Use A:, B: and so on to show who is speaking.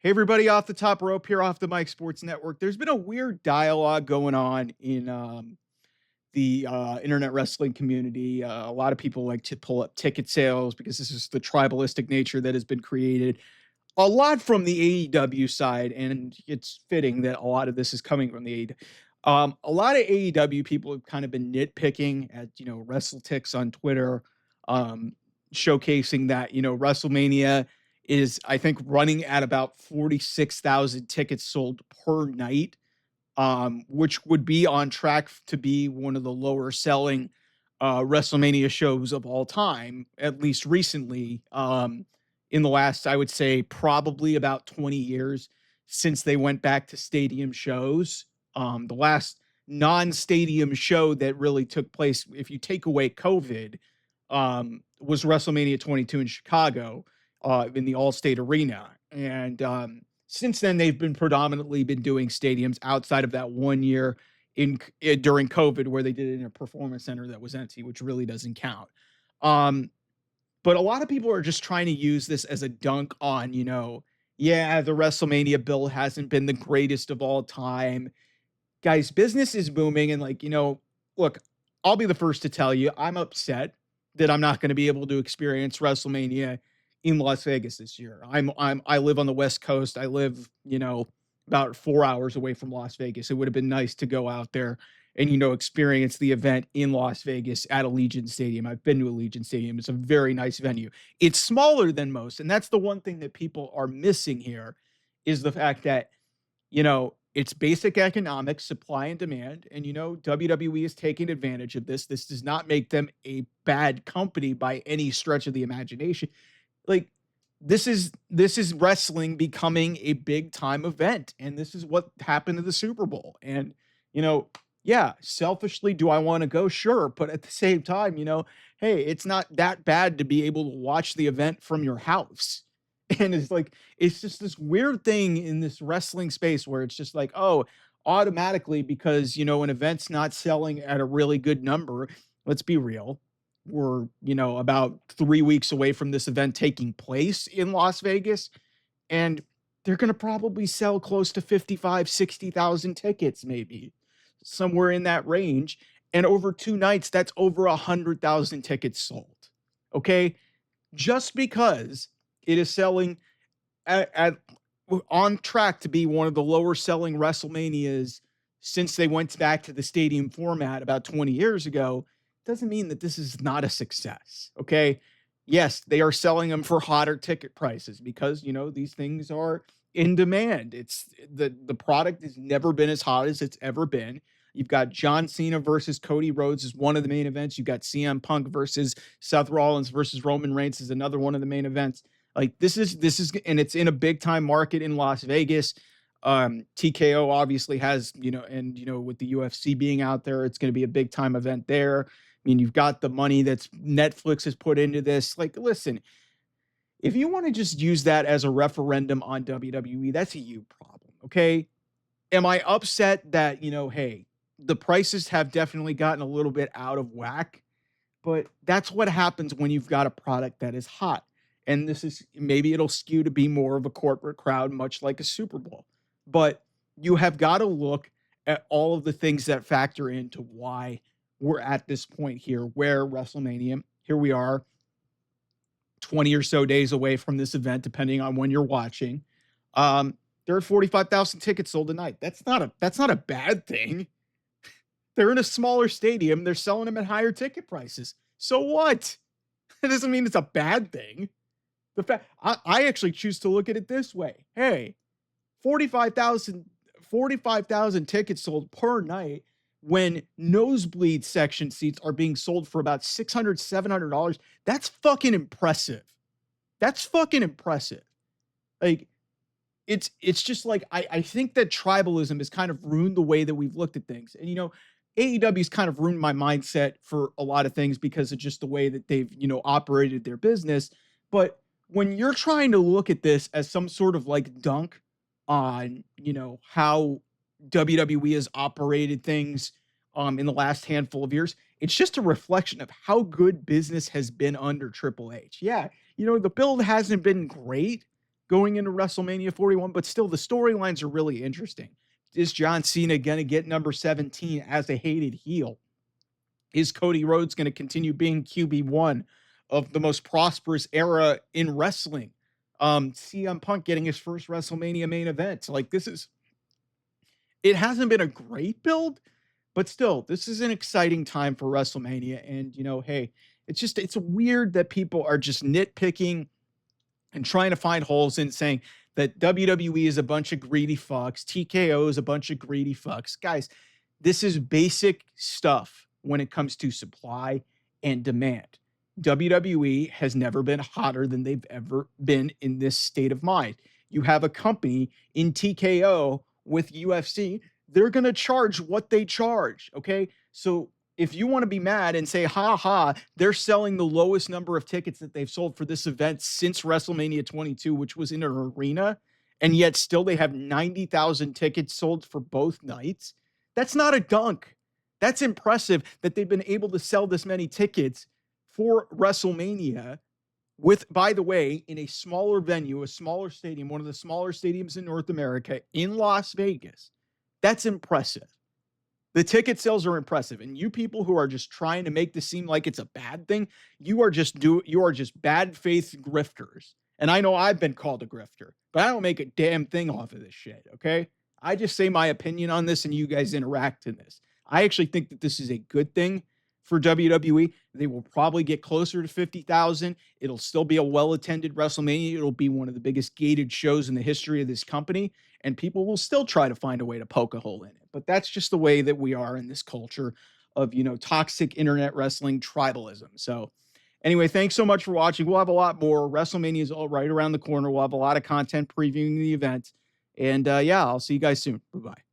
A: Hey, everybody, off the top rope here off the Mike Sports Network. There's been a weird dialogue going on in the internet wrestling community. A lot of people like to pull up ticket sales because this is the tribalistic nature that has been created a lot from the AEW side. And it's fitting that a lot of this is coming from the AEW. A lot of AEW people have kind of been nitpicking at, WrestleTix on Twitter, um, showcasing that, WrestleMania is, I think, running at about 46,000 tickets sold per night, which would be on track to be one of the lower selling WrestleMania shows of all time, at least recently. In the last, I would say, probably about 20 years since they went back to stadium shows. The last non-stadium show that really took place, if you take away COVID, was WrestleMania 22 in Chicago, in the Allstate Arena. And since then, they've been predominantly been doing stadiums outside of that 1 year during COVID where they did it in a performance center that was empty, which really doesn't count. Um, but a lot of people are just trying to use this as a dunk on, yeah, the WrestleMania bill hasn't been the greatest of all time. Guys, business is booming. And, like, look, I'll be the first to tell you, I'm upset that I'm not going to be able to experience WrestleMania in Las Vegas this year. I live on the West Coast. I live, about 4 hours away from Las Vegas. It would have been nice to go out there and, experience the event in Las Vegas at Allegiant Stadium. I've been to Allegiant Stadium. It's a very nice venue. It's smaller than most. And that's the one thing that people are missing here is the fact that, it's basic economics, supply and demand. And, WWE is taking advantage of this. This does not make them a bad company by any stretch of the imagination. Like, this is wrestling becoming a big time event. And this is what happened to the Super Bowl. And, yeah, selfishly, do I want to go? Sure. But at the same time, hey, it's not that bad to be able to watch the event from your house. And it's like, it's just this weird thing in this wrestling space where it's just like, oh, automatically, because, an event's not selling at a really good number. Let's be real. We're, about 3 weeks away from this event taking place in Las Vegas. And they're going to probably sell close to 55, 60,000 tickets, maybe somewhere in that range. And over 2 nights, that's over 100,000 tickets sold. Okay. Just because it is selling at on track to be one of the lower selling WrestleManias since they went back to the stadium format about 20 years ago, doesn't mean that this is not a success. Okay. Yes, they are selling them for hotter ticket prices because, these things are in demand. It's the product has never been as hot as it's ever been. You've got John Cena versus Cody Rhodes as one of the main events. You've got CM Punk versus Seth Rollins versus Roman Reigns is another one of the main events. Like, this is, and it's in a big time market in Las Vegas. TKO obviously has, and, with the UFC being out there, it's going to be a big time event there. I mean, you've got the money that's Netflix has put into this. Like, listen, if you want to just use that as a referendum on WWE, that's a you problem. Okay. Am I upset that, hey, the prices have definitely gotten a little bit out of whack, but that's what happens when you've got a product that is hot. And this is, maybe it'll skew to be more of a corporate crowd, much like a Super Bowl. But you have got to look at all of the things that factor into why we're at this point here, where WrestleMania, here we are, 20 or so days away from this event, depending on when you're watching. There are 45,000 tickets sold tonight. That's not a bad thing. They're in a smaller stadium. They're selling them at higher ticket prices. So what? It doesn't mean it's a bad thing. The fact I actually choose to look at it this way. Hey, 45,000 tickets sold per night when nosebleed section seats are being sold for about $600, $700. That's fucking impressive. That's fucking impressive. Like, it's just like, I think that tribalism has kind of ruined the way that we've looked at things. And, AEW's kind of ruined my mindset for a lot of things because of just the way that they've, operated their business. But when you're trying to look at this as some sort of like dunk on, how WWE has operated things in the last handful of years, it's just a reflection of how good business has been under Triple H. Yeah, the build hasn't been great going into WrestleMania 41, but still the storylines are really interesting. Is John Cena going to get number 17 as a hated heel? Is Cody Rhodes going to continue being QB1 of the most prosperous era in wrestling? CM Punk getting his first WrestleMania main event. Like, it hasn't been a great build, but still, this is an exciting time for WrestleMania. And, hey, it's weird that people are just nitpicking and trying to find holes in saying that WWE is a bunch of greedy fucks, TKO is a bunch of greedy fucks. Guys, this is basic stuff when it comes to supply and demand. WWE has never been hotter than they've ever been in this state of mind. You have a company in TKO with UFC, they're going to charge what they charge. Okay. So if you want to be mad and say, ha ha, they're selling the lowest number of tickets that they've sold for this event since WrestleMania 22, which was in an arena, and yet still they have 90,000 tickets sold for both nights. That's not a dunk. That's impressive that they've been able to sell this many tickets for WrestleMania with, by the way, in a smaller venue, a smaller stadium, one of the smaller stadiums in North America, in Las Vegas. That's impressive. The ticket sales are impressive. And you people who are just trying to make this seem like it's a bad thing, you are just bad faith grifters. And I know I've been called a grifter, but I don't make a damn thing off of this shit, okay? I just say my opinion on this and you guys interact in this. I actually think that this is a good thing for WWE. They will probably get closer to 50,000. It'll still be a well-attended WrestleMania. It'll be one of the biggest gated shows in the history of this company, and people will still try to find a way to poke a hole in it. But that's just the way that we are in this culture of, toxic internet wrestling tribalism. So anyway, thanks so much for watching. We'll have a lot more. WrestleMania is all right around the corner. We'll have a lot of content previewing the event. And yeah, I'll see you guys soon. Bye-bye.